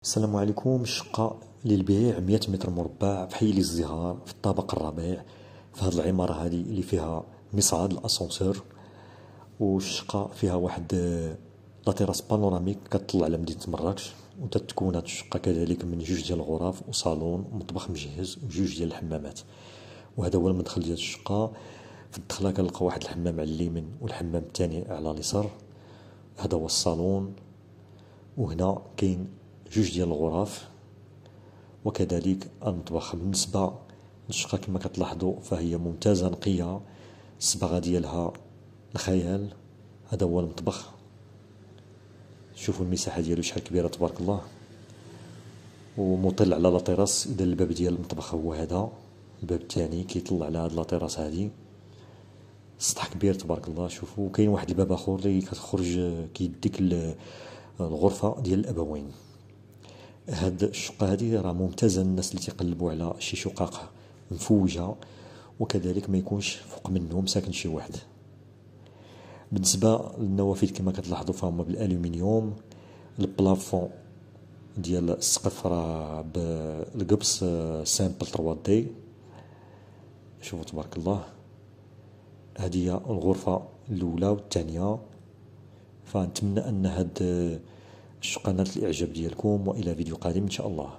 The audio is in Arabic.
السلام عليكم. شقة للبيع 100 متر مربع في حي الازدهار في الطابق الرابع في هذه العمارة هذه اللي فيها مصعد الأسانسور. والشقة فيها واحد لا تيراس بانوراميك كتطلع على مدينة مراكش، وتتكون هاد الشقة كذلك من جوج ديال الغرف وصالون ومطبخ مجهز وجوج ديال الحمامات. وهذا هو المدخل ديال الشقة. في الدخلة كنلقى واحد الحمام على اليمين والحمام الثاني على اليسار. هذا هو الصالون، وهنا كاين جوج ديال الغرف وكذلك المطبخ. بالنسبة للشقة كما كتلاحظوا فهي ممتازة نقية، الصباغة ديالها الخيال. هذا هو المطبخ، شوفوا المساحة ديالو شحال كبيرة تبارك الله، ومطل على لاطيراس. اذا الباب ديال المطبخ هو هذا، الباب الثاني كيطل على هاد لاطيراس هادي. السطح كبير تبارك الله. شوفوا كاين واحد الباب اخر اللي كتخرج كيديك الغرفة ديال الابوين. هاد الشقة هادي راه ممتازة للناس اللي تيقلبوا على شي شقق مفوجة، وكذلك ما يكونش فوق منهم ساكن شي واحد. بالنسبة للنوافذ كما كتلاحظوا فهما بالالومنيوم. البلافون ديال السقف راه بالقبس سامبل 3 دي. شوفوا تبارك الله. هذه هي الغرفة الأولى والثانية. فنتمنى أن هاد الشقة نالت الإعجاب ديالكم، وإلى فيديو قادم إن شاء الله.